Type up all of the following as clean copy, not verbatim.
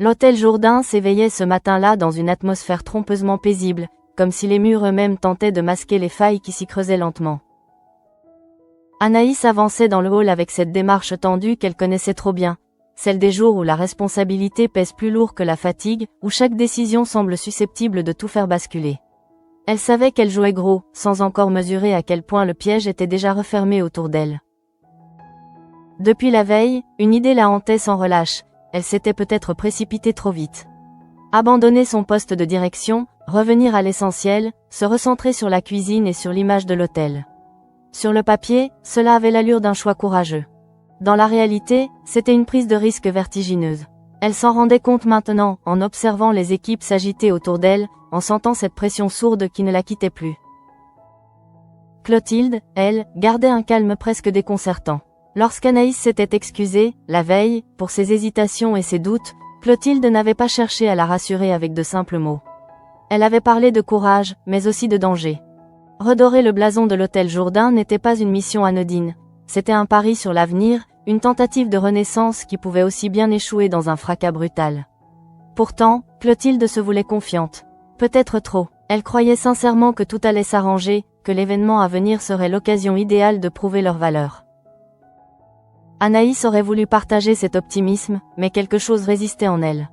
L'hôtel Jourdain s'éveillait ce matin-là dans une atmosphère trompeusement paisible, comme si les murs eux-mêmes tentaient de masquer les failles qui s'y creusaient lentement. Anaïs avançait dans le hall avec cette démarche tendue qu'elle connaissait trop bien, celle des jours où la responsabilité pèse plus lourd que la fatigue, où chaque décision semble susceptible de tout faire basculer. Elle savait qu'elle jouait gros, sans encore mesurer à quel point le piège était déjà refermé autour d'elle. Depuis la veille, une idée la hantait sans relâche, elle s'était peut-être précipitée trop vite. Abandonner son poste de direction, revenir à l'essentiel, se recentrer sur la cuisine et sur l'image de l'hôtel. Sur le papier, cela avait l'allure d'un choix courageux. Dans la réalité, c'était une prise de risque vertigineuse. Elle s'en rendait compte maintenant, en observant les équipes s'agiter autour d'elle, en sentant cette pression sourde qui ne la quittait plus. Clotilde, elle, gardait un calme presque déconcertant. Lorsqu'Anaïs s'était excusée, la veille, pour ses hésitations et ses doutes, Clotilde n'avait pas cherché à la rassurer avec de simples mots. Elle avait parlé de courage, mais aussi de danger. Redorer le blason de l'hôtel Jourdain n'était pas une mission anodine, c'était un pari sur l'avenir, une tentative de renaissance qui pouvait aussi bien échouer dans un fracas brutal. Pourtant, Clotilde se voulait confiante. Peut-être trop. Elle croyait sincèrement que tout allait s'arranger, que l'événement à venir serait l'occasion idéale de prouver leur valeur. Anaïs aurait voulu partager cet optimisme, mais quelque chose résistait en elle.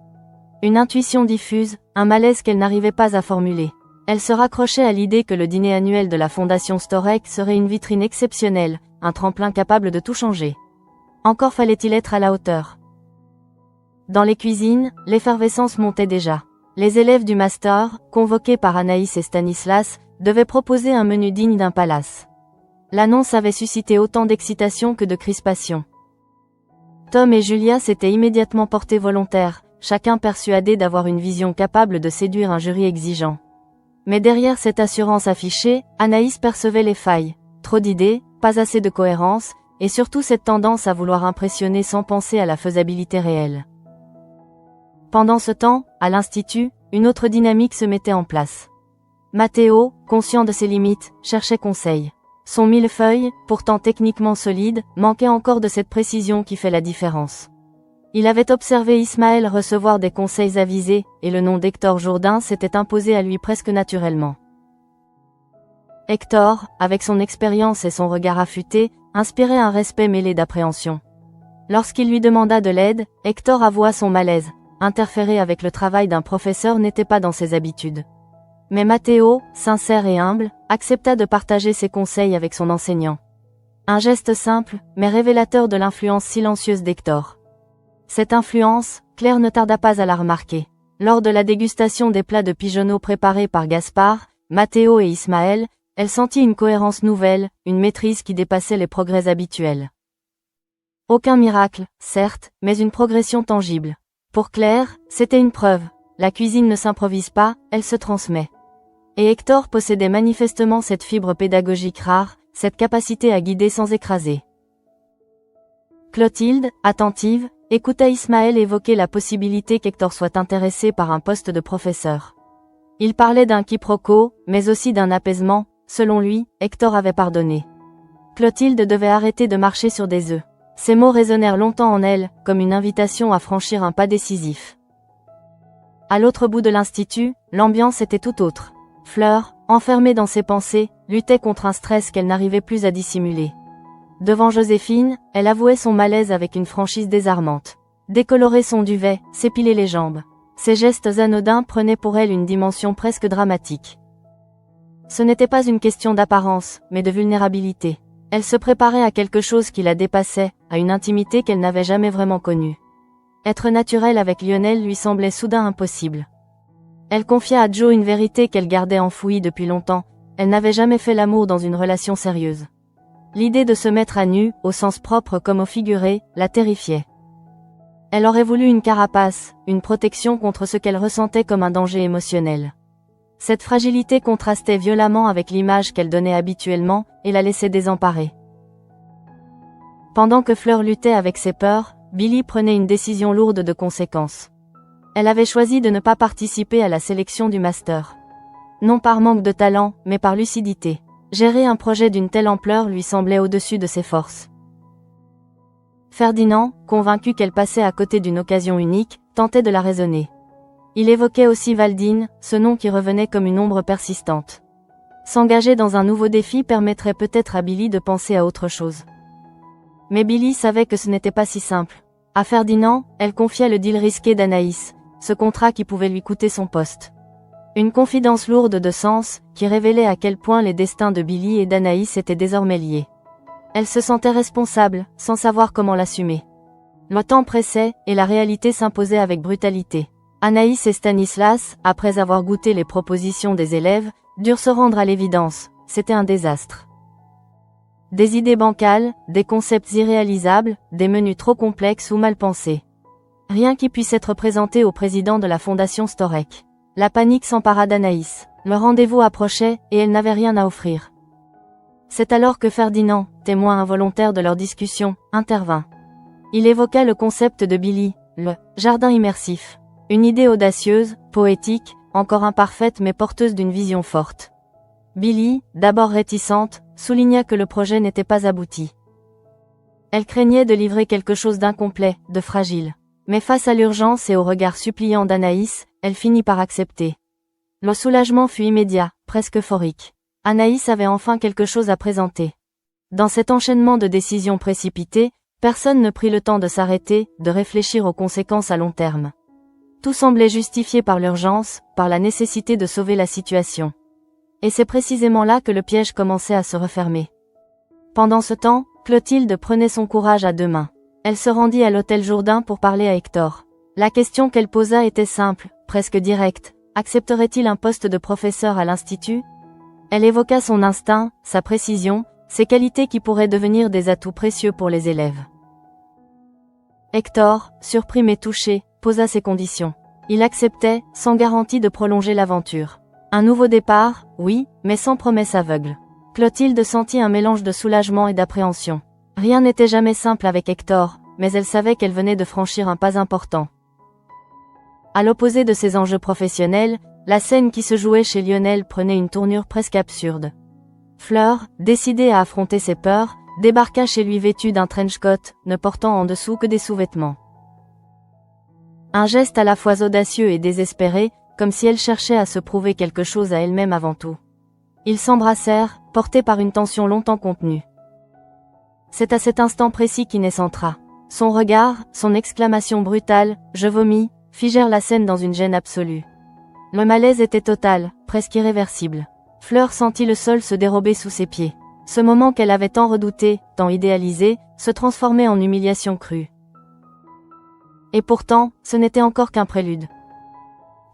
Une intuition diffuse, un malaise qu'elle n'arrivait pas à formuler. Elle se raccrochait à l'idée que le dîner annuel de la Fondation Storek serait une vitrine exceptionnelle, un tremplin capable de tout changer. Encore fallait-il être à la hauteur. Dans les cuisines, l'effervescence montait déjà. Les élèves du master, convoqués par Anaïs et Stanislas, devaient proposer un menu digne d'un palace. L'annonce avait suscité autant d'excitation que de crispation. Tom et Julia s'étaient immédiatement portés volontaires, chacun persuadé d'avoir une vision capable de séduire un jury exigeant. Mais derrière cette assurance affichée, Anaïs percevait les failles. Trop d'idées, pas assez de cohérence, et surtout cette tendance à vouloir impressionner sans penser à la faisabilité réelle. Pendant ce temps, à l'Institut, une autre dynamique se mettait en place. Matteo, conscient de ses limites, cherchait conseil. Son millefeuille, pourtant techniquement solide, manquait encore de cette précision qui fait la différence. Il avait observé Ismaël recevoir des conseils avisés, et le nom d'Hector Jourdain s'était imposé à lui presque naturellement. Hector, avec son expérience et son regard affûté, inspirait un respect mêlé d'appréhension. Lorsqu'il lui demanda de l'aide, Hector avoua son malaise. Interférer avec le travail d'un professeur n'était pas dans ses habitudes. Mais Matteo, sincère et humble, accepta de partager ses conseils avec son enseignant. Un geste simple, mais révélateur de l'influence silencieuse d'Hector. Cette influence, Claire ne tarda pas à la remarquer. Lors de la dégustation des plats de pigeonneaux préparés par Gaspard, Matteo et Ismaël, elle sentit une cohérence nouvelle, une maîtrise qui dépassait les progrès habituels. Aucun miracle, certes, mais une progression tangible. Pour Claire, c'était une preuve. La cuisine ne s'improvise pas, elle se transmet. Et Hector possédait manifestement cette fibre pédagogique rare, cette capacité à guider sans écraser. Clotilde, attentive, écouta Ismaël évoquer la possibilité qu'Hector soit intéressé par un poste de professeur. Il parlait d'un quiproquo, mais aussi d'un apaisement. Selon lui, Hector avait pardonné. Clotilde devait arrêter de marcher sur des œufs. Ces mots résonnèrent longtemps en elle, comme une invitation à franchir un pas décisif. À l'autre bout de l'institut, l'ambiance était tout autre. Fleur, enfermée dans ses pensées, luttait contre un stress qu'elle n'arrivait plus à dissimuler. Devant Joséphine, elle avouait son malaise avec une franchise désarmante. Décolorer son duvet, s'épiler les jambes. Ces gestes anodins prenaient pour elle une dimension presque dramatique. Ce n'était pas une question d'apparence, mais de vulnérabilité. Elle se préparait à quelque chose qui la dépassait, à une intimité qu'elle n'avait jamais vraiment connue. Être naturelle avec Lionel lui semblait soudain impossible. Elle confia à Joe une vérité qu'elle gardait enfouie depuis longtemps, elle n'avait jamais fait l'amour dans une relation sérieuse. L'idée de se mettre à nu, au sens propre comme au figuré, la terrifiait. Elle aurait voulu une carapace, une protection contre ce qu'elle ressentait comme un danger émotionnel. Cette fragilité contrastait violemment avec l'image qu'elle donnait habituellement, et la laissait désemparée. Pendant que Fleur luttait avec ses peurs, Billy prenait une décision lourde de conséquences. Elle avait choisi de ne pas participer à la sélection du master. Non par manque de talent, mais par lucidité. Gérer un projet d'une telle ampleur lui semblait au-dessus de ses forces. Ferdinand, convaincu qu'elle passait à côté d'une occasion unique, tentait de la raisonner. Il évoquait aussi Valdine, ce nom qui revenait comme une ombre persistante. S'engager dans un nouveau défi permettrait peut-être à Billy de penser à autre chose. Mais Billy savait que ce n'était pas si simple. À Ferdinand, elle confia le deal risqué d'Anaïs, ce contrat qui pouvait lui coûter son poste. Une confidence lourde de sens, qui révélait à quel point les destins de Billy et d'Anaïs étaient désormais liés. Elle se sentait responsable, sans savoir comment l'assumer. Le temps pressait, et la réalité s'imposait avec brutalité. Anaïs et Stanislas, après avoir goûté les propositions des élèves, durent se rendre à l'évidence, c'était un désastre. Des idées bancales, des concepts irréalisables, des menus trop complexes ou mal pensés. Rien qui puisse être présenté au président de la Fondation Storek. La panique s'empara d'Anaïs. Le rendez-vous approchait, et elle n'avait rien à offrir. C'est alors que Ferdinand, témoin involontaire de leur discussion, intervint. Il évoqua le concept de Billy, le « jardin immersif ». Une idée audacieuse, poétique, encore imparfaite mais porteuse d'une vision forte. Billy, d'abord réticente, souligna que le projet n'était pas abouti. Elle craignait de livrer quelque chose d'incomplet, de fragile. Mais face à l'urgence et au regard suppliant d'Anaïs, elle finit par accepter. Le soulagement fut immédiat, presque euphorique. Anaïs avait enfin quelque chose à présenter. Dans cet enchaînement de décisions précipitées, personne ne prit le temps de s'arrêter, de réfléchir aux conséquences à long terme. Tout semblait justifié par l'urgence, par la nécessité de sauver la situation. Et c'est précisément là que le piège commençait à se refermer. Pendant ce temps, Clotilde prenait son courage à deux mains. Elle se rendit à l'hôtel Jourdain pour parler à Hector. La question qu'elle posa était simple, presque directe. Accepterait-il un poste de professeur à l'Institut ? Elle évoqua son instinct, sa précision, ses qualités qui pourraient devenir des atouts précieux pour les élèves. Hector, surpris mais touché, posa ses conditions. Il acceptait, sans garantie de prolonger l'aventure. Un nouveau départ, oui, mais sans promesse aveugle. Clotilde sentit un mélange de soulagement et d'appréhension. Rien n'était jamais simple avec Hector, mais elle savait qu'elle venait de franchir un pas important. À l'opposé de ses enjeux professionnels, la scène qui se jouait chez Lionel prenait une tournure presque absurde. Fleur, décidée à affronter ses peurs, débarqua chez lui vêtue d'un trench coat, ne portant en dessous que des sous-vêtements. Un geste à la fois audacieux et désespéré, comme si elle cherchait à se prouver quelque chose à elle-même avant tout. Ils s'embrassèrent, portés par une tension longtemps contenue. C'est à cet instant précis qu'Inès entra. Son regard, son exclamation brutale, « Je vomis », figèrent la scène dans une gêne absolue. Le malaise était total, presque irréversible. Fleur sentit le sol se dérober sous ses pieds. Ce moment qu'elle avait tant redouté, tant idéalisé, se transformait en humiliation crue. Et pourtant, ce n'était encore qu'un prélude.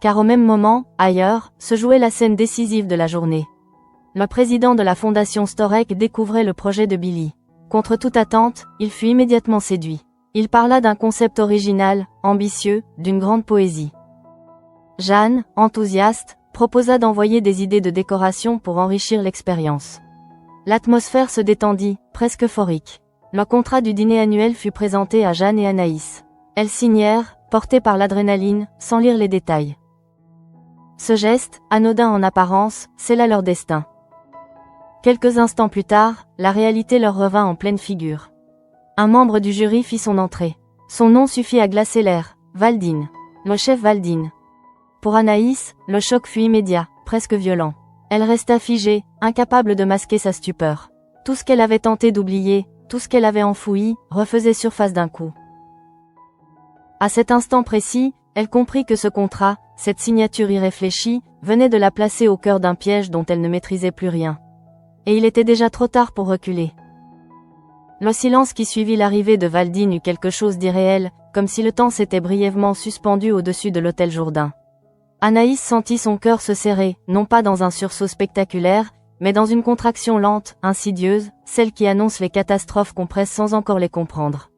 Car au même moment, ailleurs, se jouait la scène décisive de la journée. Le président de la Fondation Storek découvrait le projet de Billy. Contre toute attente, il fut immédiatement séduit. Il parla d'un concept original, ambitieux, d'une grande poésie. Jeanne, enthousiaste, proposa d'envoyer des idées de décoration pour enrichir l'expérience. L'atmosphère se détendit, presque euphorique. Le contrat du dîner annuel fut présenté à Jeanne et Anaïs. Elles signèrent, portées par l'adrénaline, sans lire les détails. Ce geste, anodin en apparence, scella leur destin. Quelques instants plus tard, la réalité leur revint en pleine figure. Un membre du jury fit son entrée. Son nom suffit à glacer l'air, Valdine. Le chef Valdine. Pour Anaïs, le choc fut immédiat, presque violent. Elle resta figée, incapable de masquer sa stupeur. Tout ce qu'elle avait tenté d'oublier, tout ce qu'elle avait enfoui, refaisait surface d'un coup. À cet instant précis, elle comprit que ce contrat, cette signature irréfléchie, venait de la placer au cœur d'un piège dont elle ne maîtrisait plus rien. Et il était déjà trop tard pour reculer. Le silence qui suivit l'arrivée de Valdine eut quelque chose d'irréel, comme si le temps s'était brièvement suspendu au-dessus de l'hôtel Jourdain. Anaïs sentit son cœur se serrer, non pas dans un sursaut spectaculaire, mais dans une contraction lente, insidieuse, celle qui annonce les catastrophes qu'on presse sans encore les comprendre.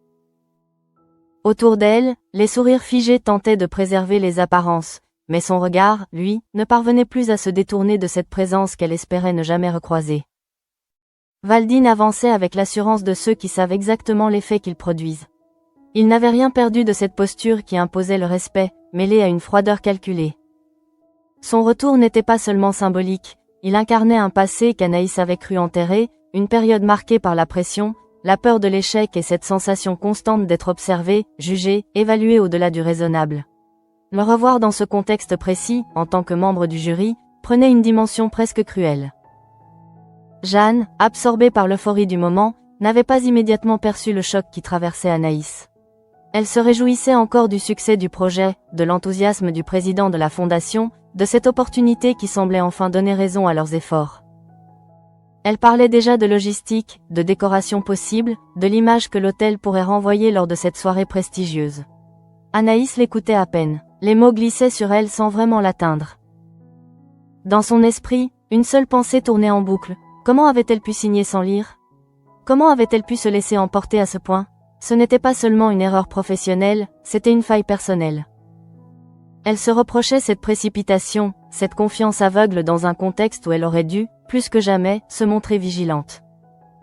Autour d'elle, les sourires figés tentaient de préserver les apparences, mais son regard, lui, ne parvenait plus à se détourner de cette présence qu'elle espérait ne jamais recroiser. Valdine avançait avec l'assurance de ceux qui savent exactement l'effet qu'ils produisent. Il n'avait rien perdu de cette posture qui imposait le respect, mêlé à une froideur calculée. Son retour n'était pas seulement symbolique, il incarnait un passé qu'Anaïs avait cru enterré, une période marquée par la pression, la peur de l'échec et cette sensation constante d'être observée, jugée, évaluée au-delà du raisonnable. Le revoir dans ce contexte précis, en tant que membre du jury, prenait une dimension presque cruelle. Jeanne, absorbée par l'euphorie du moment, n'avait pas immédiatement perçu le choc qui traversait Anaïs. Elle se réjouissait encore du succès du projet, de l'enthousiasme du président de la fondation, de cette opportunité qui semblait enfin donner raison à leurs efforts. Elle parlait déjà de logistique, de décoration possible, de l'image que l'hôtel pourrait renvoyer lors de cette soirée prestigieuse. Anaïs l'écoutait à peine. Les mots glissaient sur elle sans vraiment l'atteindre. Dans son esprit, une seule pensée tournait en boucle. Comment avait-elle pu signer sans lire? Comment avait-elle pu se laisser emporter à ce point? Ce n'était pas seulement une erreur professionnelle, c'était une faille personnelle. Elle se reprochait cette précipitation, cette confiance aveugle dans un contexte où elle aurait dû, plus que jamais, se montrer vigilante.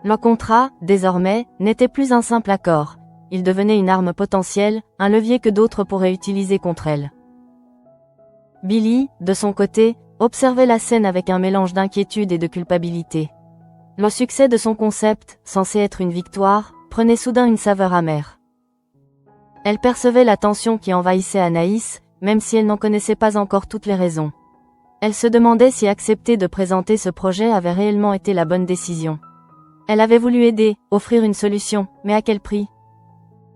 Le contrat, désormais, n'était plus un simple accord. Il devenait une arme potentielle, un levier que d'autres pourraient utiliser contre elle. Billy, de son côté, observait la scène avec un mélange d'inquiétude et de culpabilité. Le succès de son concept, censé être une victoire, prenait soudain une saveur amère. Elle percevait la tension qui envahissait Anaïs, même si elle n'en connaissait pas encore toutes les raisons. Elle se demandait si accepter de présenter ce projet avait réellement été la bonne décision. Elle avait voulu aider, offrir une solution, mais à quel prix?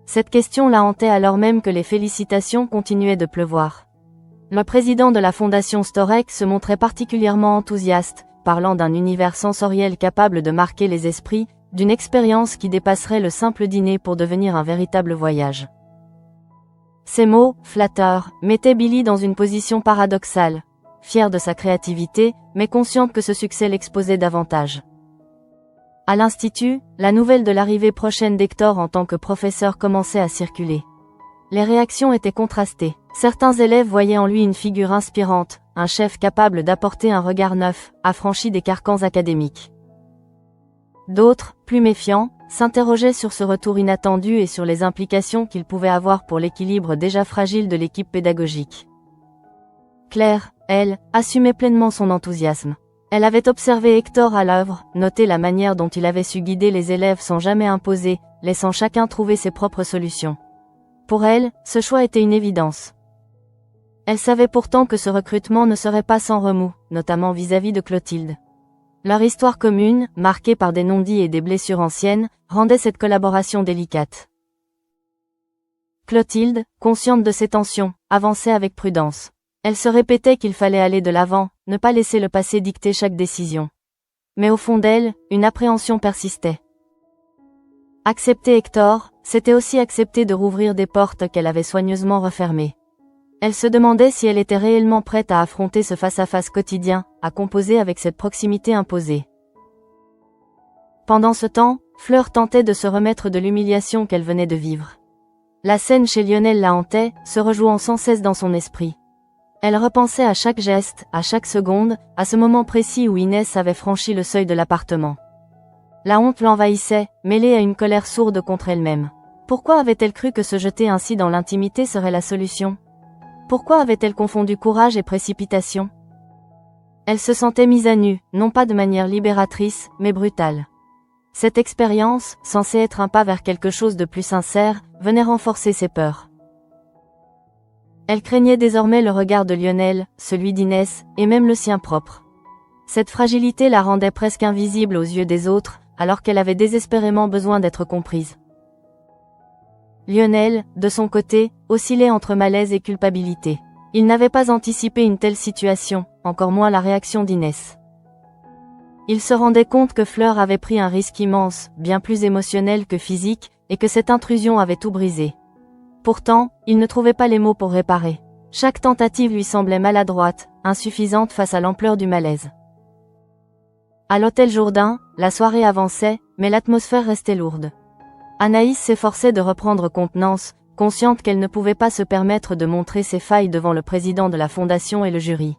Cette question la hantait alors même que les félicitations continuaient de pleuvoir. Le président de la fondation Storek se montrait particulièrement enthousiaste, parlant d'un univers sensoriel capable de marquer les esprits, d'une expérience qui dépasserait le simple dîner pour devenir un véritable voyage. Ces mots, flatteurs, mettaient Billy dans une position paradoxale, fière de sa créativité, mais consciente que ce succès l'exposait davantage. À l'Institut, la nouvelle de l'arrivée prochaine d'Hector en tant que professeur commençait à circuler. Les réactions étaient contrastées. Certains élèves voyaient en lui une figure inspirante, un chef capable d'apporter un regard neuf, affranchi des carcans académiques. D'autres, plus méfiants, s'interrogeaient sur ce retour inattendu et sur les implications qu'il pouvait avoir pour l'équilibre déjà fragile de l'équipe pédagogique. Claire, elle, assumait pleinement son enthousiasme. Elle avait observé Hector à l'œuvre, noté la manière dont il avait su guider les élèves sans jamais imposer, laissant chacun trouver ses propres solutions. Pour elle, ce choix était une évidence. Elle savait pourtant que ce recrutement ne serait pas sans remous, notamment vis-à-vis de Clotilde. Leur histoire commune, marquée par des non-dits et des blessures anciennes, rendait cette collaboration délicate. Clotilde, consciente de ces tensions, avançait avec prudence. Elle se répétait qu'il fallait aller de l'avant, ne pas laisser le passé dicter chaque décision. Mais au fond d'elle, une appréhension persistait. Accepter Hector, c'était aussi accepter de rouvrir des portes qu'elle avait soigneusement refermées. Elle se demandait si elle était réellement prête à affronter ce face-à-face quotidien, à composer avec cette proximité imposée. Pendant ce temps, Fleur tentait de se remettre de l'humiliation qu'elle venait de vivre. La scène chez Lionel la hantait, se rejouant sans cesse dans son esprit. Elle repensait à chaque geste, à chaque seconde, à ce moment précis où Inès avait franchi le seuil de l'appartement. La honte l'envahissait, mêlée à une colère sourde contre elle-même. Pourquoi avait-elle cru que se jeter ainsi dans l'intimité serait la solution? Pourquoi avait-elle confondu courage et précipitation? Elle se sentait mise à nu, non pas de manière libératrice, mais brutale. Cette expérience, censée être un pas vers quelque chose de plus sincère, venait renforcer ses peurs. Elle craignait désormais le regard de Lionel, celui d'Inès, et même le sien propre. Cette fragilité la rendait presque invisible aux yeux des autres, alors qu'elle avait désespérément besoin d'être comprise. Lionel, de son côté, oscillait entre malaise et culpabilité. Il n'avait pas anticipé une telle situation, encore moins la réaction d'Inès. Il se rendait compte que Fleur avait pris un risque immense, bien plus émotionnel que physique, et que cette intrusion avait tout brisé. Pourtant, il ne trouvait pas les mots pour réparer. Chaque tentative lui semblait maladroite, insuffisante face à l'ampleur du malaise. À l'hôtel Jourdain, la soirée avançait, mais l'atmosphère restait lourde. Anaïs s'efforçait de reprendre contenance, consciente qu'elle ne pouvait pas se permettre de montrer ses failles devant le président de la fondation et le jury.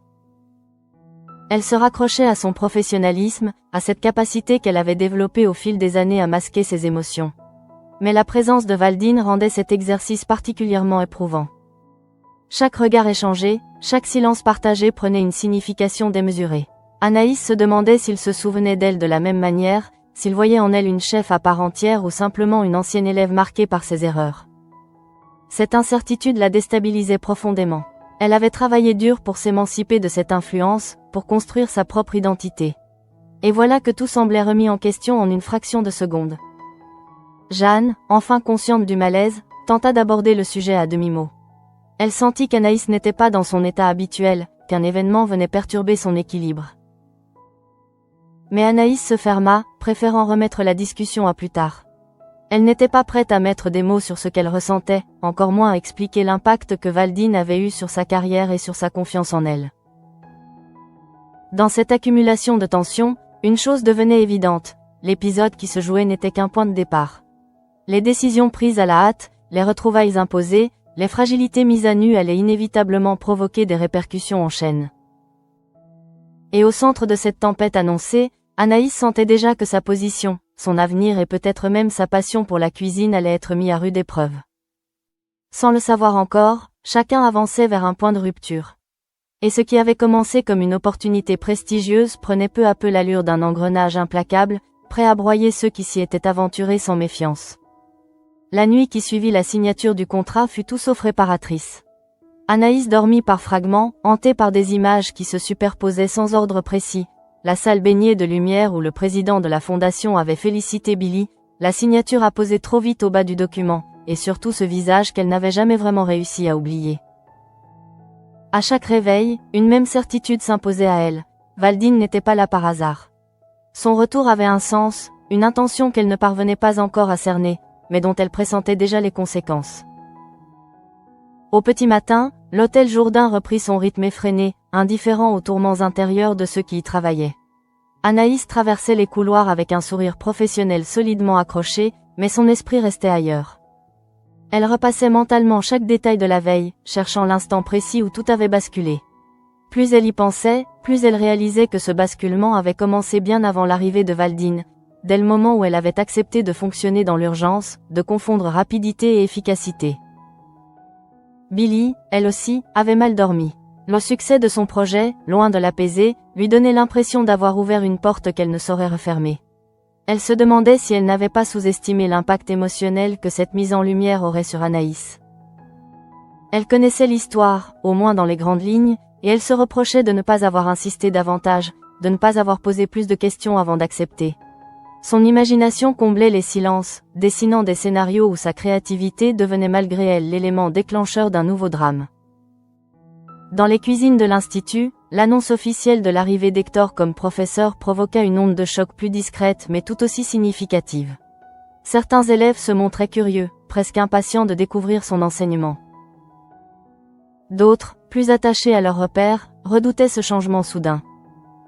Elle se raccrochait à son professionnalisme, à cette capacité qu'elle avait développée au fil des années à masquer ses émotions. Mais la présence de Valdine rendait cet exercice particulièrement éprouvant. Chaque regard échangé, chaque silence partagé prenait une signification démesurée. Anaïs se demandait s'il se souvenait d'elle de la même manière, s'il voyait en elle une chef à part entière ou simplement une ancienne élève marquée par ses erreurs. Cette incertitude la déstabilisait profondément. Elle avait travaillé dur pour s'émanciper de cette influence, pour construire sa propre identité. Et voilà que tout semblait remis en question en une fraction de seconde. Jeanne, enfin consciente du malaise, tenta d'aborder le sujet à demi-mot. Elle sentit qu'Anaïs n'était pas dans son état habituel, qu'un événement venait perturber son équilibre. Mais Anaïs se ferma, préférant remettre la discussion à plus tard. Elle n'était pas prête à mettre des mots sur ce qu'elle ressentait, encore moins à expliquer l'impact que Valdine avait eu sur sa carrière et sur sa confiance en elle. Dans cette accumulation de tensions, une chose devenait évidente, l'épisode qui se jouait n'était qu'un point de départ. Les décisions prises à la hâte, les retrouvailles imposées, les fragilités mises à nu allaient inévitablement provoquer des répercussions en chaîne. Et au centre de cette tempête annoncée, Anaïs sentait déjà que sa position, son avenir et peut-être même sa passion pour la cuisine allaient être mis à rude épreuve. Sans le savoir encore, chacun avançait vers un point de rupture. Et ce qui avait commencé comme une opportunité prestigieuse prenait peu à peu l'allure d'un engrenage implacable, prêt à broyer ceux qui s'y étaient aventurés sans méfiance. La nuit qui suivit la signature du contrat fut tout sauf réparatrice. Anaïs dormit par fragments, hantée par des images qui se superposaient sans ordre précis. La salle baignée de lumière où le président de la fondation avait félicité Billy, la signature apposée trop vite au bas du document, et surtout ce visage qu'elle n'avait jamais vraiment réussi à oublier. À chaque réveil, une même certitude s'imposait à elle. Valdine n'était pas là par hasard. Son retour avait un sens, une intention qu'elle ne parvenait pas encore à cerner, mais dont elle pressentait déjà les conséquences. Au petit matin, l'hôtel Jourdain reprit son rythme effréné, indifférent aux tourments intérieurs de ceux qui y travaillaient. Anaïs traversait les couloirs avec un sourire professionnel solidement accroché, mais son esprit restait ailleurs. Elle repassait mentalement chaque détail de la veille, cherchant l'instant précis où tout avait basculé. Plus elle y pensait, plus elle réalisait que ce basculement avait commencé bien avant l'arrivée de Valdine, dès le moment où elle avait accepté de fonctionner dans l'urgence, de confondre rapidité et efficacité. Billy, elle aussi, avait mal dormi. Le succès de son projet, loin de l'apaiser, lui donnait l'impression d'avoir ouvert une porte qu'elle ne saurait refermer. Elle se demandait si elle n'avait pas sous-estimé l'impact émotionnel que cette mise en lumière aurait sur Anaïs. Elle connaissait l'histoire, au moins dans les grandes lignes, et elle se reprochait de ne pas avoir insisté davantage, de ne pas avoir posé plus de questions avant d'accepter. Son imagination comblait les silences, dessinant des scénarios où sa créativité devenait malgré elle l'élément déclencheur d'un nouveau drame. Dans les cuisines de l'Institut, l'annonce officielle de l'arrivée d'Hector comme professeur provoqua une onde de choc plus discrète mais tout aussi significative. Certains élèves se montraient curieux, presque impatients de découvrir son enseignement. D'autres, plus attachés à leur repère, redoutaient ce changement soudain.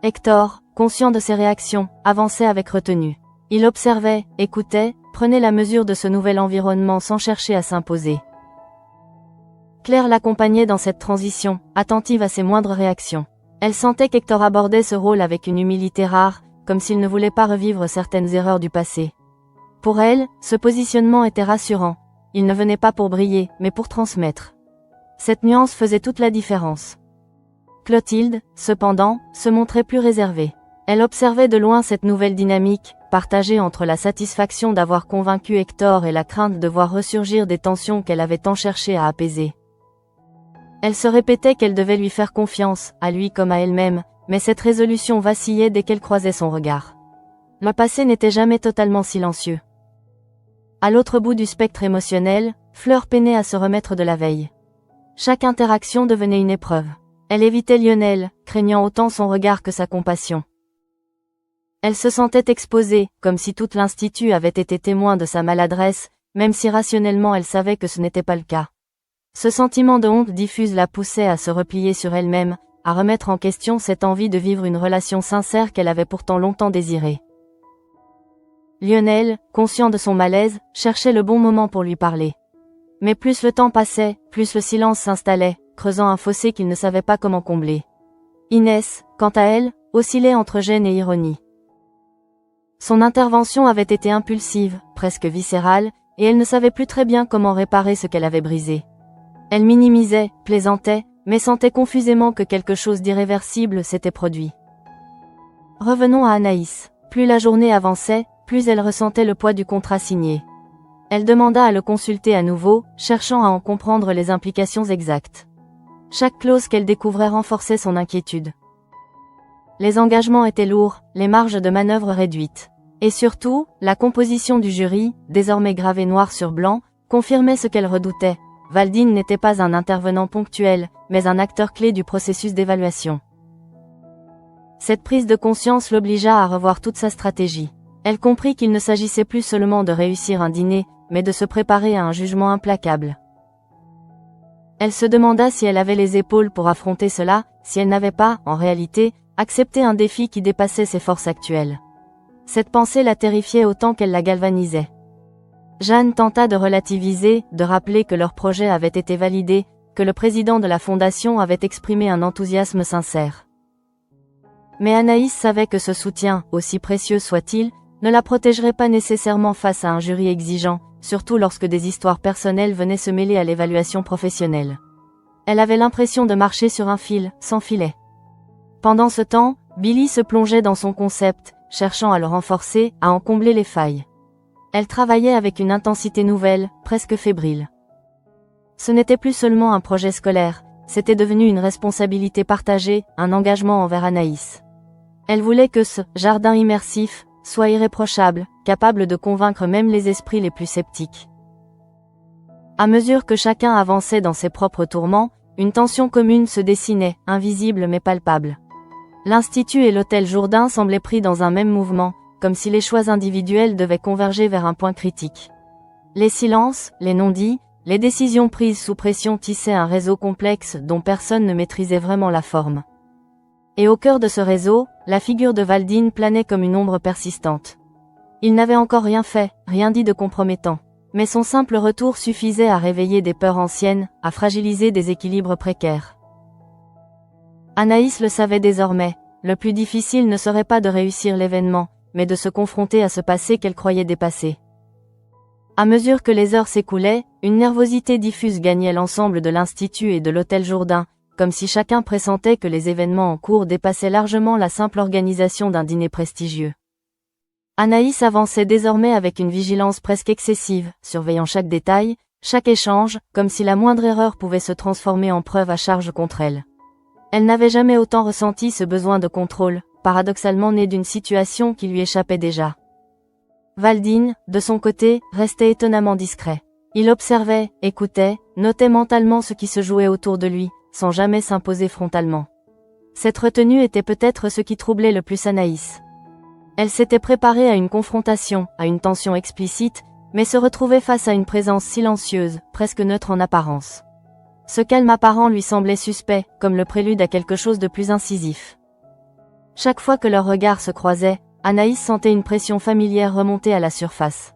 Hector, conscient de ses réactions, avançait avec retenue. Il observait, écoutait, prenait la mesure de ce nouvel environnement sans chercher à s'imposer. Claire l'accompagnait dans cette transition, attentive à ses moindres réactions. Elle sentait qu'Hector abordait ce rôle avec une humilité rare, comme s'il ne voulait pas revivre certaines erreurs du passé. Pour elle, ce positionnement était rassurant. Il ne venait pas pour briller, mais pour transmettre. Cette nuance faisait toute la différence. Clotilde, cependant, se montrait plus réservée. Elle observait de loin cette nouvelle dynamique, partagée entre la satisfaction d'avoir convaincu Hector et la crainte de voir ressurgir des tensions qu'elle avait tant cherché à apaiser. Elle se répétait qu'elle devait lui faire confiance, à lui comme à elle-même, mais cette résolution vacillait dès qu'elle croisait son regard. Le passé n'était jamais totalement silencieux. À l'autre bout du spectre émotionnel, Fleur peinait à se remettre de la veille. Chaque interaction devenait une épreuve. Elle évitait Lionel, craignant autant son regard que sa compassion. Elle se sentait exposée, comme si tout l'Institut avait été témoin de sa maladresse, même si rationnellement elle savait que ce n'était pas le cas. Ce sentiment de honte diffuse la poussait à se replier sur elle-même, à remettre en question cette envie de vivre une relation sincère qu'elle avait pourtant longtemps désirée. Lionel, conscient de son malaise, cherchait le bon moment pour lui parler. Mais plus le temps passait, plus le silence s'installait, creusant un fossé qu'il ne savait pas comment combler. Inès, quant à elle, oscillait entre gêne et ironie. Son intervention avait été impulsive, presque viscérale, et elle ne savait plus très bien comment réparer ce qu'elle avait brisé. Elle minimisait, plaisantait, mais sentait confusément que quelque chose d'irréversible s'était produit. Revenons à Anaïs. Plus la journée avançait, plus elle ressentait le poids du contrat signé. Elle demanda à le consulter à nouveau, cherchant à en comprendre les implications exactes. Chaque clause qu'elle découvrait renforçait son inquiétude. Les engagements étaient lourds, les marges de manœuvre réduites. Et surtout, la composition du jury, désormais gravée noir sur blanc, confirmait ce qu'elle redoutait. Valdine n'était pas un intervenant ponctuel, mais un acteur clé du processus d'évaluation. Cette prise de conscience l'obligea à revoir toute sa stratégie. Elle comprit qu'il ne s'agissait plus seulement de réussir un dîner, mais de se préparer à un jugement implacable. Elle se demanda si elle avait les épaules pour affronter cela, si elle n'avait pas, en réalité, accepté un défi qui dépassait ses forces actuelles. Cette pensée la terrifiait autant qu'elle la galvanisait. Jeanne tenta de relativiser, de rappeler que leur projet avait été validé, que le président de la fondation avait exprimé un enthousiasme sincère. Mais Anaïs savait que ce soutien, aussi précieux soit-il, ne la protégerait pas nécessairement face à un jury exigeant, surtout lorsque des histoires personnelles venaient se mêler à l'évaluation professionnelle. Elle avait l'impression de marcher sur un fil, sans filet. Pendant ce temps, Billy se plongeait dans son concept, cherchant à le renforcer, à en combler les failles. Elle travaillait avec une intensité nouvelle, presque fébrile. Ce n'était plus seulement un projet scolaire, c'était devenu une responsabilité partagée, un engagement envers Anaïs. Elle voulait que ce « jardin immersif » soit irréprochable, capable de convaincre même les esprits les plus sceptiques. À mesure que chacun avançait dans ses propres tourments, une tension commune se dessinait, invisible mais palpable. L'Institut et l'Hôtel Jourdain semblaient pris dans un même mouvement, comme si les choix individuels devaient converger vers un point critique. Les silences, les non-dits, les décisions prises sous pression tissaient un réseau complexe dont personne ne maîtrisait vraiment la forme. Et au cœur de ce réseau, la figure de Valdine planait comme une ombre persistante. Il n'avait encore rien fait, rien dit de compromettant. Mais son simple retour suffisait à réveiller des peurs anciennes, à fragiliser des équilibres précaires. Anaïs le savait désormais, le plus difficile ne serait pas de réussir l'événement, mais de se confronter à ce passé qu'elle croyait dépassé. À mesure que les heures s'écoulaient, une nervosité diffuse gagnait l'ensemble de l'Institut et de l'Hôtel Jourdain, comme si chacun pressentait que les événements en cours dépassaient largement la simple organisation d'un dîner prestigieux. Anaïs avançait désormais avec une vigilance presque excessive, surveillant chaque détail, chaque échange, comme si la moindre erreur pouvait se transformer en preuve à charge contre elle. Elle n'avait jamais autant ressenti ce besoin de contrôle, paradoxalement né d'une situation qui lui échappait déjà. Valdine, de son côté, restait étonnamment discret. Il observait, écoutait, notait mentalement ce qui se jouait autour de lui, sans jamais s'imposer frontalement. Cette retenue était peut-être ce qui troublait le plus Anaïs. Elle s'était préparée à une confrontation, à une tension explicite, mais se retrouvait face à une présence silencieuse, presque neutre en apparence. Ce calme apparent lui semblait suspect, comme le prélude à quelque chose de plus incisif. Chaque fois que leurs regards se croisaient, Anaïs sentait une pression familière remonter à la surface.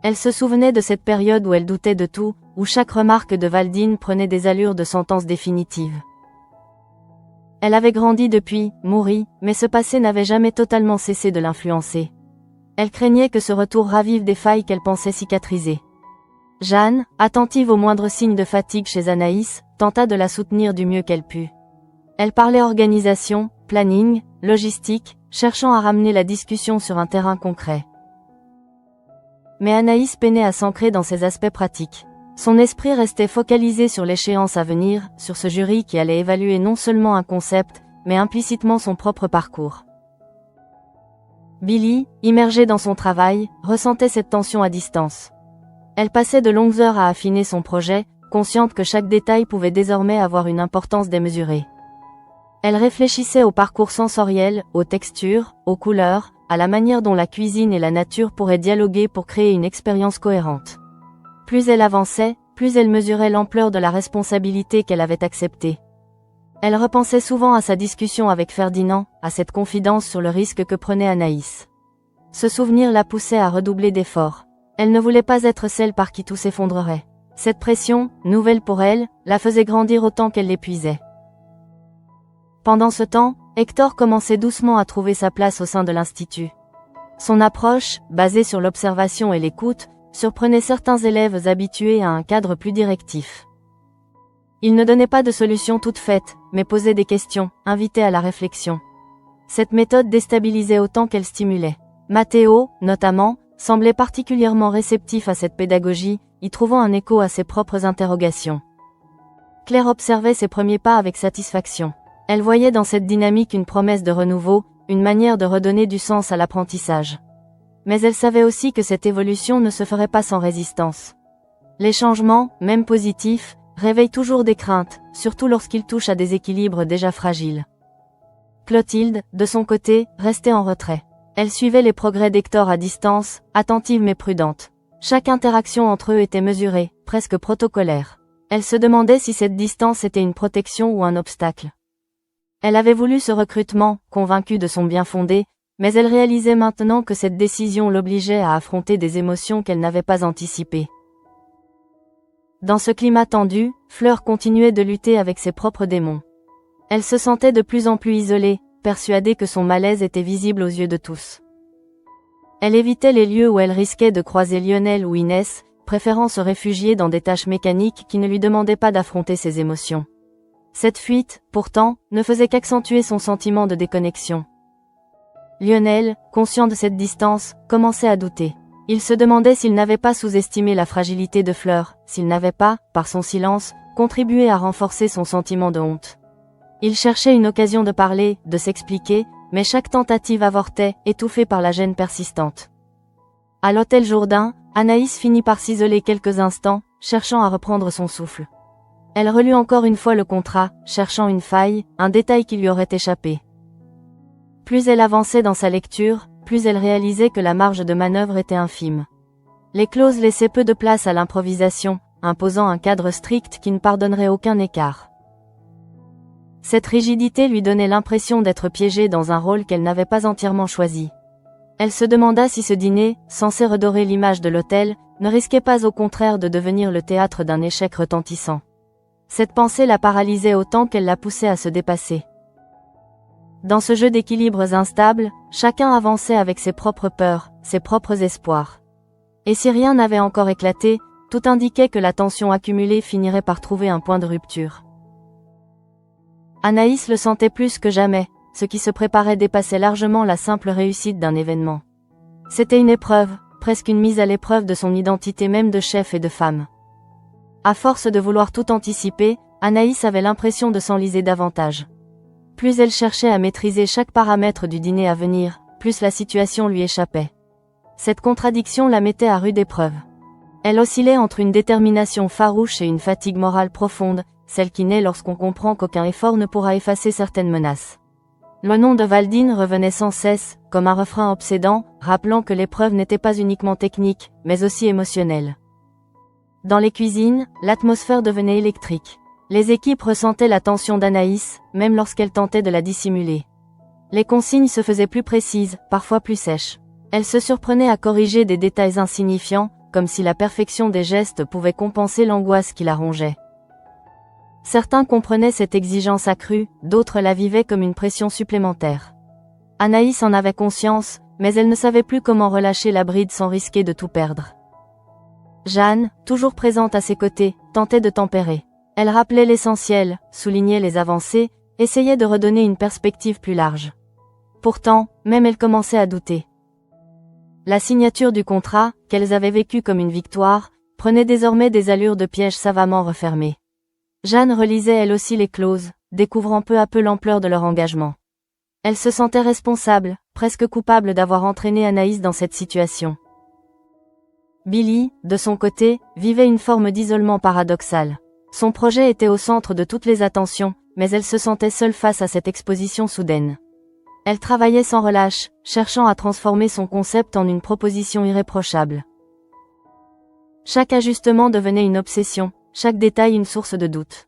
Elle se souvenait de cette période où elle doutait de tout, où chaque remarque de Valdine prenait des allures de sentence définitive. Elle avait grandi depuis, mûri, mais ce passé n'avait jamais totalement cessé de l'influencer. Elle craignait que ce retour ravive des failles qu'elle pensait cicatriser. Jeanne, attentive aux moindres signes de fatigue chez Anaïs, tenta de la soutenir du mieux qu'elle put. Elle parlait organisation, planning, logistique, cherchant à ramener la discussion sur un terrain concret. Mais Anaïs peinait à s'ancrer dans ses aspects pratiques. Son esprit restait focalisé sur l'échéance à venir, sur ce jury qui allait évaluer non seulement un concept, mais implicitement son propre parcours. Billy, immergée dans son travail, ressentait cette tension à distance. Elle passait de longues heures à affiner son projet, consciente que chaque détail pouvait désormais avoir une importance démesurée. Elle réfléchissait au parcours sensoriel, aux textures, aux couleurs, à la manière dont la cuisine et la nature pourraient dialoguer pour créer une expérience cohérente. Plus elle avançait, plus elle mesurait l'ampleur de la responsabilité qu'elle avait acceptée. Elle repensait souvent à sa discussion avec Ferdinand, à cette confidence sur le risque que prenait Anaïs. Ce souvenir la poussait à redoubler d'efforts. Elle ne voulait pas être celle par qui tout s'effondrerait. Cette pression, nouvelle pour elle, la faisait grandir autant qu'elle l'épuisait. Pendant ce temps, Hector commençait doucement à trouver sa place au sein de l'Institut. Son approche, basée sur l'observation et l'écoute, surprenait certains élèves habitués à un cadre plus directif. Il ne donnait pas de solution toute faite, mais posait des questions, invitait à la réflexion. Cette méthode déstabilisait autant qu'elle stimulait. Matteo, notamment, semblait particulièrement réceptif à cette pédagogie, y trouvant un écho à ses propres interrogations. Claire observait ses premiers pas avec satisfaction. Elle voyait dans cette dynamique une promesse de renouveau, une manière de redonner du sens à l'apprentissage. Mais elle savait aussi que cette évolution ne se ferait pas sans résistance. Les changements, même positifs, réveillent toujours des craintes, surtout lorsqu'ils touchent à des équilibres déjà fragiles. Clotilde, de son côté, restait en retrait. Elle suivait les progrès d'Hector à distance, attentive mais prudente. Chaque interaction entre eux était mesurée, presque protocolaire. Elle se demandait si cette distance était une protection ou un obstacle. Elle avait voulu ce recrutement, convaincue de son bien fondé, mais elle réalisait maintenant que cette décision l'obligeait à affronter des émotions qu'elle n'avait pas anticipées. Dans ce climat tendu, Fleur continuait de lutter avec ses propres démons. Elle se sentait de plus en plus isolée, persuadée que son malaise était visible aux yeux de tous. Elle évitait les lieux où elle risquait de croiser Lionel ou Inès, préférant se réfugier dans des tâches mécaniques qui ne lui demandaient pas d'affronter ses émotions. Cette fuite, pourtant, ne faisait qu'accentuer son sentiment de déconnexion. Lionel, conscient de cette distance, commençait à douter. Il se demandait s'il n'avait pas sous-estimé la fragilité de Fleur, s'il n'avait pas, par son silence, contribué à renforcer son sentiment de honte. Il cherchait une occasion de parler, de s'expliquer, mais chaque tentative avortait, étouffée par la gêne persistante. À l'hôtel Jourdain, Anaïs finit par s'isoler quelques instants, cherchant à reprendre son souffle. Elle relut encore une fois le contrat, cherchant une faille, un détail qui lui aurait échappé. Plus elle avançait dans sa lecture, plus elle réalisait que la marge de manœuvre était infime. Les clauses laissaient peu de place à l'improvisation, imposant un cadre strict qui ne pardonnerait aucun écart. Cette rigidité lui donnait l'impression d'être piégée dans un rôle qu'elle n'avait pas entièrement choisi. Elle se demanda si ce dîner, censé redorer l'image de l'hôtel, ne risquait pas au contraire de devenir le théâtre d'un échec retentissant. Cette pensée la paralysait autant qu'elle la poussait à se dépasser. Dans ce jeu d'équilibres instables, chacun avançait avec ses propres peurs, ses propres espoirs. Et si rien n'avait encore éclaté, tout indiquait que la tension accumulée finirait par trouver un point de rupture. Anaïs le sentait plus que jamais, ce qui se préparait dépassait largement la simple réussite d'un événement. C'était une épreuve, presque une mise à l'épreuve de son identité même de chef et de femme. À force de vouloir tout anticiper, Anaïs avait l'impression de s'enliser davantage. Plus elle cherchait à maîtriser chaque paramètre du dîner à venir, plus la situation lui échappait. Cette contradiction la mettait à rude épreuve. Elle oscillait entre une détermination farouche et une fatigue morale profonde, celle qui naît lorsqu'on comprend qu'aucun effort ne pourra effacer certaines menaces. Le nom de Valdine revenait sans cesse, comme un refrain obsédant, rappelant que l'épreuve n'était pas uniquement technique, mais aussi émotionnelle. Dans les cuisines, l'atmosphère devenait électrique. Les équipes ressentaient la tension d'Anaïs, même lorsqu'elle tentait de la dissimuler. Les consignes se faisaient plus précises, parfois plus sèches. Elle se surprenait à corriger des détails insignifiants, comme si la perfection des gestes pouvait compenser l'angoisse qui la rongeait. Certains comprenaient cette exigence accrue, d'autres la vivaient comme une pression supplémentaire. Anaïs en avait conscience, mais elle ne savait plus comment relâcher la bride sans risquer de tout perdre. Jeanne, toujours présente à ses côtés, tentait de tempérer. Elle rappelait l'essentiel, soulignait les avancées, essayait de redonner une perspective plus large. Pourtant, même elle commençait à douter. La signature du contrat, qu'elles avaient vécue comme une victoire, prenait désormais des allures de piège savamment refermé. Jeanne relisait elle aussi les clauses, découvrant peu à peu l'ampleur de leur engagement. Elle se sentait responsable, presque coupable d'avoir entraîné Anaïs dans cette situation. Billy, de son côté, vivait une forme d'isolement paradoxal. Son projet était au centre de toutes les attentions, mais elle se sentait seule face à cette exposition soudaine. Elle travaillait sans relâche, cherchant à transformer son concept en une proposition irréprochable. Chaque ajustement devenait une obsession, chaque détail une source de doute.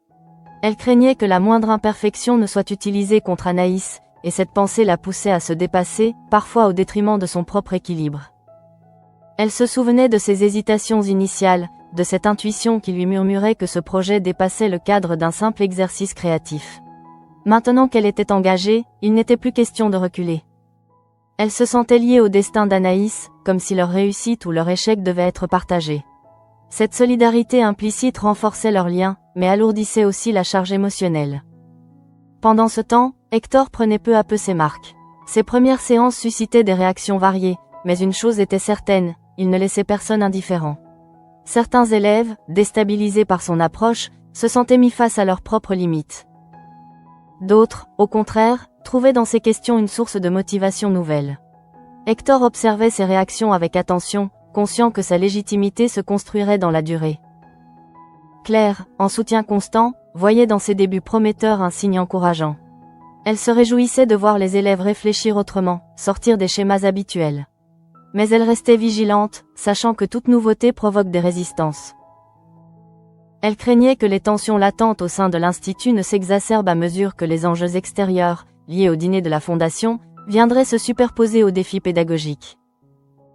Elle craignait que la moindre imperfection ne soit utilisée contre Anaïs, et cette pensée la poussait à se dépasser, parfois au détriment de son propre équilibre. Elle se souvenait de ses hésitations initiales, de cette intuition qui lui murmurait que ce projet dépassait le cadre d'un simple exercice créatif. Maintenant qu'elle était engagée, il n'était plus question de reculer. Elle se sentait liée au destin d'Anaïs, comme si leur réussite ou leur échec devait être partagé. Cette solidarité implicite renforçait leur lien, mais alourdissait aussi la charge émotionnelle. Pendant ce temps, Hector prenait peu à peu ses marques. Ses premières séances suscitaient des réactions variées, mais une chose était certaine, il ne laissait personne indifférent. Certains élèves, déstabilisés par son approche, se sentaient mis face à leurs propres limites. D'autres, au contraire, trouvaient dans ces questions une source de motivation nouvelle. Hector observait ses réactions avec attention, conscient que sa légitimité se construirait dans la durée. Claire, en soutien constant, voyait dans ses débuts prometteurs un signe encourageant. Elle se réjouissait de voir les élèves réfléchir autrement, sortir des schémas habituels. Mais elle restait vigilante, sachant que toute nouveauté provoque des résistances. Elle craignait que les tensions latentes au sein de l'Institut ne s'exacerbent à mesure que les enjeux extérieurs, liés au dîner de la Fondation, viendraient se superposer aux défis pédagogiques.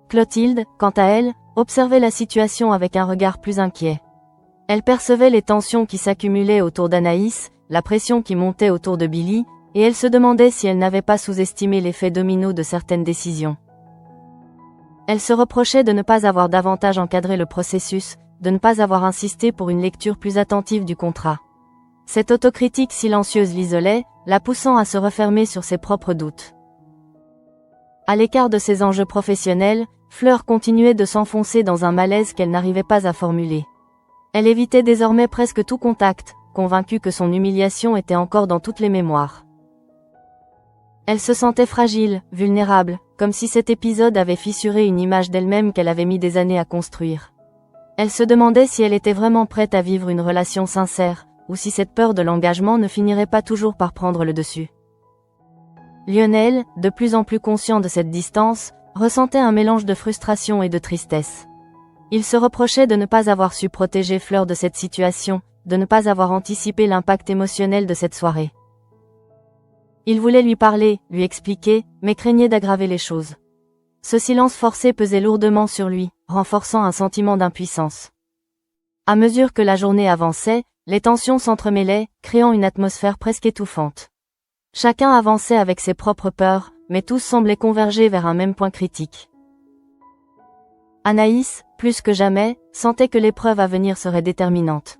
Clotilde, quant à elle, observait la situation avec un regard plus inquiet. Elle percevait les tensions qui s'accumulaient autour d'Anaïs, la pression qui montait autour de Billy, et elle se demandait si elle n'avait pas sous-estimé l'effet domino de certaines décisions. Elle se reprochait de ne pas avoir davantage encadré le processus, de ne pas avoir insisté pour une lecture plus attentive du contrat. Cette autocritique silencieuse l'isolait, la poussant à se refermer sur ses propres doutes. À l'écart de ses enjeux professionnels, Fleur continuait de s'enfoncer dans un malaise qu'elle n'arrivait pas à formuler. Elle évitait désormais presque tout contact, convaincue que son humiliation était encore dans toutes les mémoires. Elle se sentait fragile, vulnérable, comme si cet épisode avait fissuré une image d'elle-même qu'elle avait mis des années à construire. Elle se demandait si elle était vraiment prête à vivre une relation sincère, ou si cette peur de l'engagement ne finirait pas toujours par prendre le dessus. Lionel, de plus en plus conscient de cette distance, ressentait un mélange de frustration et de tristesse. Il se reprochait de ne pas avoir su protéger Fleur de cette situation, de ne pas avoir anticipé l'impact émotionnel de cette soirée. Il voulait lui parler, lui expliquer, mais craignait d'aggraver les choses. Ce silence forcé pesait lourdement sur lui, renforçant un sentiment d'impuissance. À mesure que la journée avançait, les tensions s'entremêlaient, créant une atmosphère presque étouffante. Chacun avançait avec ses propres peurs, mais tous semblaient converger vers un même point critique. Anaïs, plus que jamais, sentait que l'épreuve à venir serait déterminante.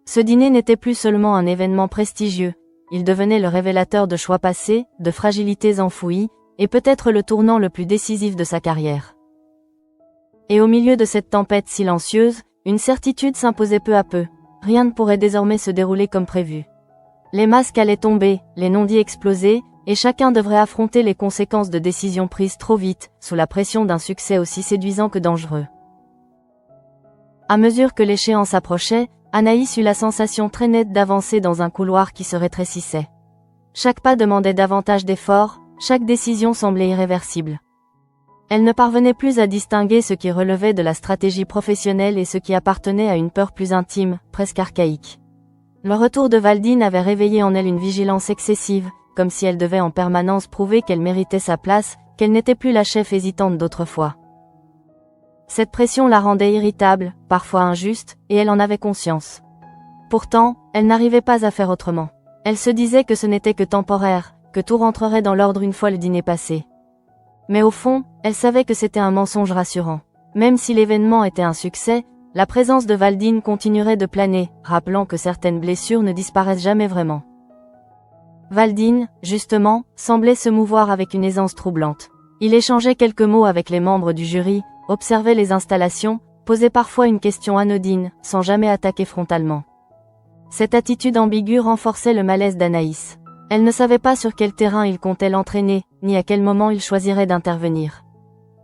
Ce dîner n'était plus seulement un événement prestigieux, il devenait le révélateur de choix passés, de fragilités enfouies, et peut-être le tournant le plus décisif de sa carrière. Et au milieu de cette tempête silencieuse, une certitude s'imposait peu à peu. Rien ne pourrait désormais se dérouler comme prévu. Les masques allaient tomber, les non-dits exploser, et chacun devrait affronter les conséquences de décisions prises trop vite, sous la pression d'un succès aussi séduisant que dangereux. À mesure que l'échéance approchait, Anaïs eut la sensation très nette d'avancer dans un couloir qui se rétrécissait. Chaque pas demandait davantage d'efforts, chaque décision semblait irréversible. Elle ne parvenait plus à distinguer ce qui relevait de la stratégie professionnelle et ce qui appartenait à une peur plus intime, presque archaïque. Le retour de Valdine avait réveillé en elle une vigilance excessive, comme si elle devait en permanence prouver qu'elle méritait sa place, qu'elle n'était plus la chef hésitante d'autrefois. Cette pression la rendait irritable, parfois injuste, et elle en avait conscience. Pourtant, elle n'arrivait pas à faire autrement. Elle se disait que ce n'était que temporaire, que tout rentrerait dans l'ordre une fois le dîner passé. Mais au fond, elle savait que c'était un mensonge rassurant. Même si l'événement était un succès, la présence de Valdine continuerait de planer, rappelant que certaines blessures ne disparaissent jamais vraiment. Valdine, justement, semblait se mouvoir avec une aisance troublante. Il échangeait quelques mots avec les membres du jury, observait les installations, posait parfois une question anodine, sans jamais attaquer frontalement. Cette attitude ambiguë renforçait le malaise d'Anaïs. Elle ne savait pas sur quel terrain il comptait l'entraîner, ni à quel moment il choisirait d'intervenir.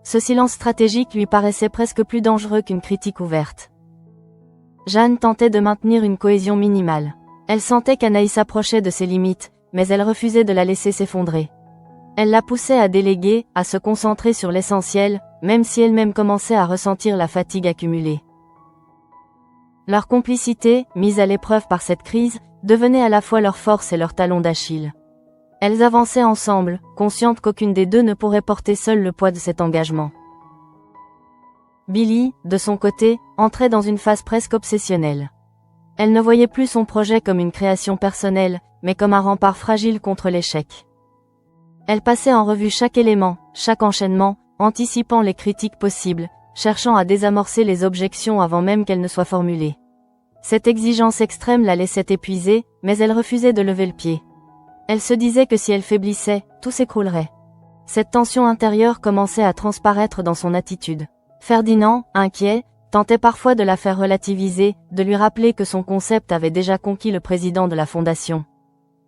Ce silence stratégique lui paraissait presque plus dangereux qu'une critique ouverte. Jeanne tentait de maintenir une cohésion minimale. Elle sentait qu'Anaïs approchait de ses limites, mais elle refusait de la laisser s'effondrer. Elle la poussait à déléguer, à se concentrer sur l'essentiel, même si elle-même commençait à ressentir la fatigue accumulée. Leur complicité, mise à l'épreuve par cette crise, devenait à la fois leur force et leur talon d'Achille. Elles avançaient ensemble, conscientes qu'aucune des deux ne pourrait porter seule le poids de cet engagement. Billy, de son côté, entrait dans une phase presque obsessionnelle. Elle ne voyait plus son projet comme une création personnelle, mais comme un rempart fragile contre l'échec. Elle passait en revue chaque élément, chaque enchaînement, anticipant les critiques possibles, cherchant à désamorcer les objections avant même qu'elles ne soient formulées. Cette exigence extrême la laissait épuisée, mais elle refusait de lever le pied. Elle se disait que si elle faiblissait, tout s'écroulerait. Cette tension intérieure commençait à transparaître dans son attitude. Ferdinand, inquiet, tentait parfois de la faire relativiser, de lui rappeler que son concept avait déjà conquis le président de la fondation.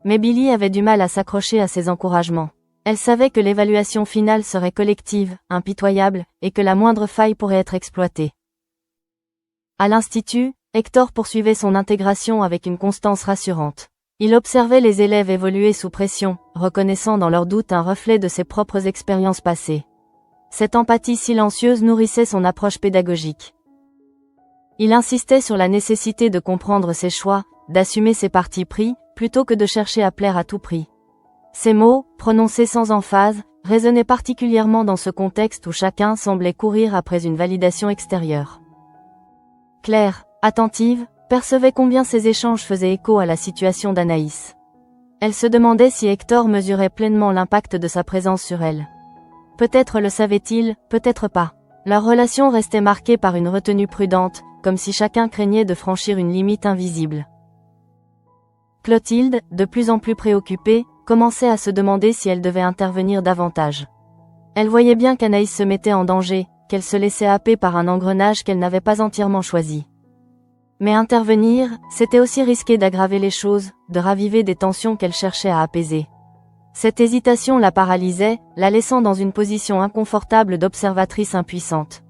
Mais Billy avait du mal à s'accrocher à ses encouragements. Elle savait que l'évaluation finale serait collective, impitoyable, et que la moindre faille pourrait être exploitée. À l'institut, Hector poursuivait son intégration avec une constance rassurante. Il observait les élèves évoluer sous pression, reconnaissant dans leurs doutes un reflet de ses propres expériences passées. Cette empathie silencieuse nourrissait son approche pédagogique. Il insistait sur la nécessité de comprendre ses choix, d'assumer ses partis pris, plutôt que de chercher à plaire à tout prix. Ces mots, prononcés sans emphase, résonnaient particulièrement dans ce contexte où chacun semblait courir après une validation extérieure. Claire, attentive, percevait combien ces échanges faisaient écho à la situation d'Anaïs. Elle se demandait si Hector mesurait pleinement l'impact de sa présence sur elle. Peut-être le savait-il, peut-être pas. Leur relation restait marquée par une retenue prudente, comme si chacun craignait de franchir une limite invisible. Clotilde, de plus en plus préoccupée, commençait à se demander si elle devait intervenir davantage. Elle voyait bien qu'Anaïs se mettait en danger, qu'elle se laissait happer par un engrenage qu'elle n'avait pas entièrement choisi. Mais intervenir, c'était aussi risquer d'aggraver les choses, de raviver des tensions qu'elle cherchait à apaiser. Cette hésitation la paralysait, la laissant dans une position inconfortable d'observatrice impuissante.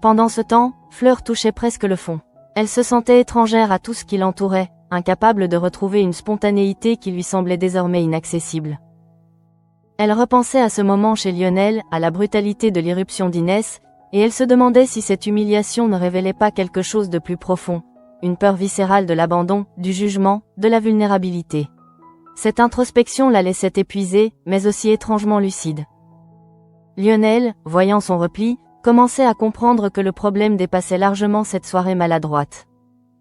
Pendant ce temps, Fleur touchait presque le fond. Elle se sentait étrangère à tout ce qui l'entourait, incapable de retrouver une spontanéité qui lui semblait désormais inaccessible. Elle repensait à ce moment chez Lionel, à la brutalité de l'irruption d'Inès, et elle se demandait si cette humiliation ne révélait pas quelque chose de plus profond, une peur viscérale de l'abandon, du jugement, de la vulnérabilité. Cette introspection la laissait épuisée, mais aussi étrangement lucide. Lionel, voyant son repli, commençait à comprendre que le problème dépassait largement cette soirée maladroite.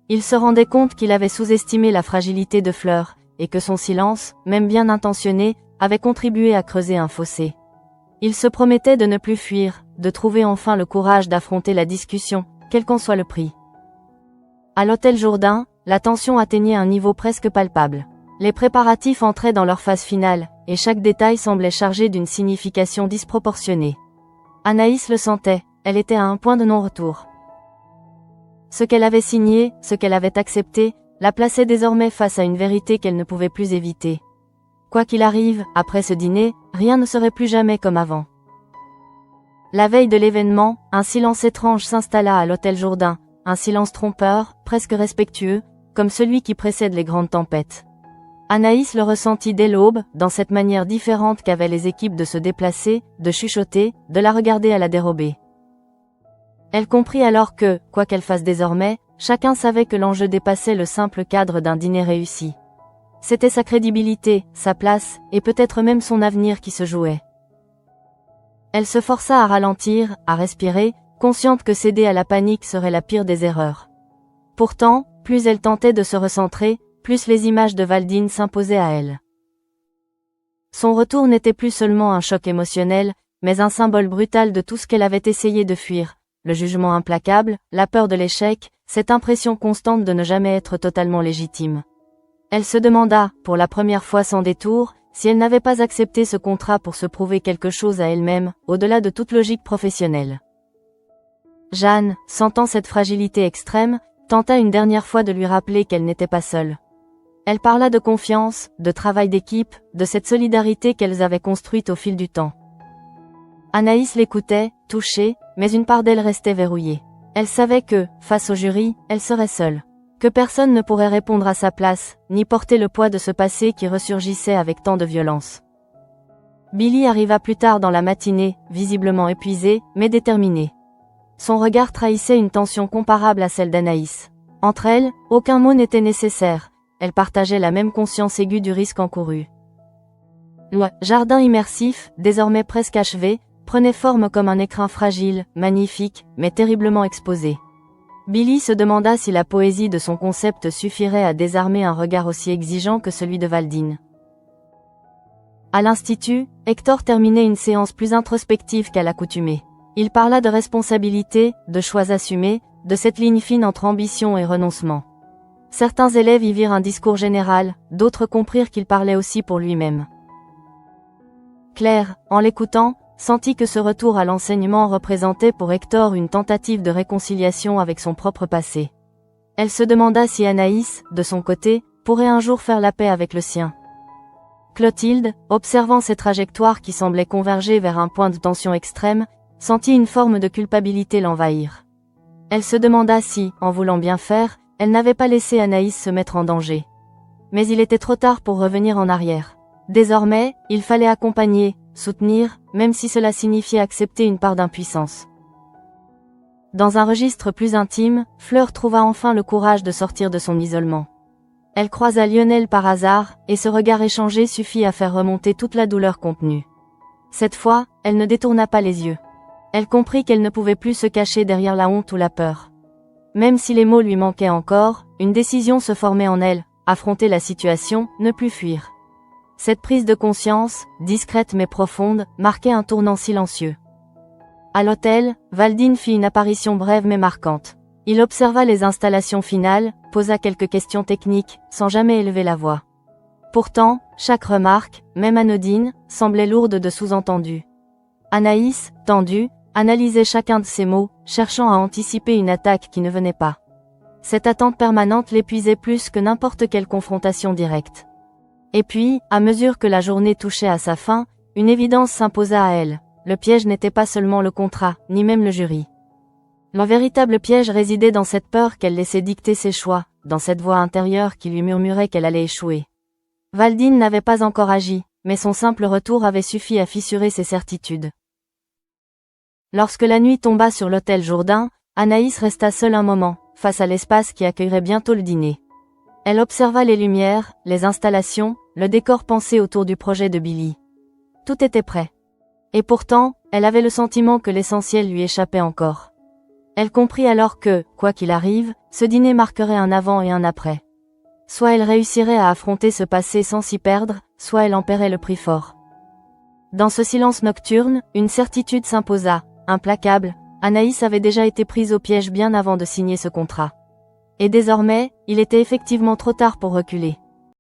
Il se rendait compte qu'il avait sous-estimé la fragilité de Fleur, et que son silence, même bien intentionné, avait contribué à creuser un fossé. Il se promettait de ne plus fuir, de trouver enfin le courage d'affronter la discussion, quel qu'en soit le prix. À l'hôtel Jourdain, la tension atteignait un niveau presque palpable. Les préparatifs entraient dans leur phase finale, et chaque détail semblait chargé d'une signification disproportionnée. Anaïs le sentait, elle était à un point de non-retour. Ce qu'elle avait signé, ce qu'elle avait accepté, la plaçait désormais face à une vérité qu'elle ne pouvait plus éviter. Quoi qu'il arrive, après ce dîner, rien ne serait plus jamais comme avant. La veille de l'événement, un silence étrange s'installa à l'hôtel Jourdain, un silence trompeur, presque respectueux, comme celui qui précède les grandes tempêtes. Anaïs le ressentit dès l'aube, dans cette manière différente qu'avaient les équipes de se déplacer, de chuchoter, de la regarder à la dérobée. Elle comprit alors que, quoi qu'elle fasse désormais, chacun savait que l'enjeu dépassait le simple cadre d'un dîner réussi. C'était sa crédibilité, sa place, et peut-être même son avenir qui se jouait. Elle se força à ralentir, à respirer, consciente que céder à la panique serait la pire des erreurs. Pourtant, plus elle tentait de se recentrer, plus les images de Valdine s'imposaient à elle. Son retour n'était plus seulement un choc émotionnel, mais un symbole brutal de tout ce qu'elle avait essayé de fuir, le jugement implacable, la peur de l'échec, cette impression constante de ne jamais être totalement légitime. Elle se demanda, pour la première fois sans détour, si elle n'avait pas accepté ce contrat pour se prouver quelque chose à elle-même, au-delà de toute logique professionnelle. Jeanne, sentant cette fragilité extrême, tenta une dernière fois de lui rappeler qu'elle n'était pas seule. Elle parla de confiance, de travail d'équipe, de cette solidarité qu'elles avaient construite au fil du temps. Anaïs l'écoutait, touchée, mais une part d'elle restait verrouillée. Elle savait que, face au jury, elle serait seule. Que personne ne pourrait répondre à sa place, ni porter le poids de ce passé qui ressurgissait avec tant de violence. Billy arriva plus tard dans la matinée, visiblement épuisé, mais déterminé. Son regard trahissait une tension comparable à celle d'Anaïs. Entre elles, aucun mot n'était nécessaire. Elles partageaient la même conscience aiguë du risque encouru. Le jardin immersif, désormais presque achevé, prenait forme comme un écrin fragile, magnifique, mais terriblement exposé. Billy se demanda si la poésie de son concept suffirait à désarmer un regard aussi exigeant que celui de Valdine. À l'institut, Hector terminait une séance plus introspective qu'à l'accoutumée. Il parla de responsabilité, de choix assumés, de cette ligne fine entre ambition et renoncement. Certains élèves y virent un discours général, d'autres comprirent qu'il parlait aussi pour lui-même. Claire, en l'écoutant, sentit que ce retour à l'enseignement représentait pour Hector une tentative de réconciliation avec son propre passé. Elle se demanda si Anaïs, de son côté, pourrait un jour faire la paix avec le sien. Clotilde, observant ces trajectoires qui semblaient converger vers un point de tension extrême, sentit une forme de culpabilité l'envahir. Elle se demanda si, en voulant bien faire, elle n'avait pas laissé Anaïs se mettre en danger. Mais il était trop tard pour revenir en arrière. Désormais, il fallait accompagner, soutenir, même si cela signifiait accepter une part d'impuissance. Dans un registre plus intime, Fleur trouva enfin le courage de sortir de son isolement. Elle croisa Lionel par hasard, et ce regard échangé suffit à faire remonter toute la douleur contenue. Cette fois, elle ne détourna pas les yeux. Elle comprit qu'elle ne pouvait plus se cacher derrière la honte ou la peur. Même si les mots lui manquaient encore, une décision se formait en elle, affronter la situation, ne plus fuir. Cette prise de conscience, discrète mais profonde, marquait un tournant silencieux. À l'hôtel, Valdine fit une apparition brève mais marquante. Il observa les installations finales, posa quelques questions techniques, sans jamais élever la voix. Pourtant, chaque remarque, même anodine, semblait lourde de sous-entendus. Anaïs, tendue, analysait chacun de ses mots, cherchant à anticiper une attaque qui ne venait pas. Cette attente permanente l'épuisait plus que n'importe quelle confrontation directe. Et puis, à mesure que la journée touchait à sa fin, une évidence s'imposa à elle. Le piège n'était pas seulement le contrat, ni même le jury. Le véritable piège résidait dans cette peur qu'elle laissait dicter ses choix, dans cette voix intérieure qui lui murmurait qu'elle allait échouer. Valdine n'avait pas encore agi, mais son simple retour avait suffi à fissurer ses certitudes. Lorsque la nuit tomba sur l'hôtel Jourdain, Anaïs resta seule un moment, face à l'espace qui accueillerait bientôt le dîner. Elle observa les lumières, les installations, le décor pensé autour du projet de Billy. Tout était prêt. Et pourtant, elle avait le sentiment que l'essentiel lui échappait encore. Elle comprit alors que, quoi qu'il arrive, ce dîner marquerait un avant et un après. Soit elle réussirait à affronter ce passé sans s'y perdre, soit elle en paierait le prix fort. Dans ce silence nocturne, une certitude s'imposa, implacable. Anaïs avait déjà été prise au piège bien avant de signer ce contrat. Et désormais, il était effectivement trop tard pour reculer.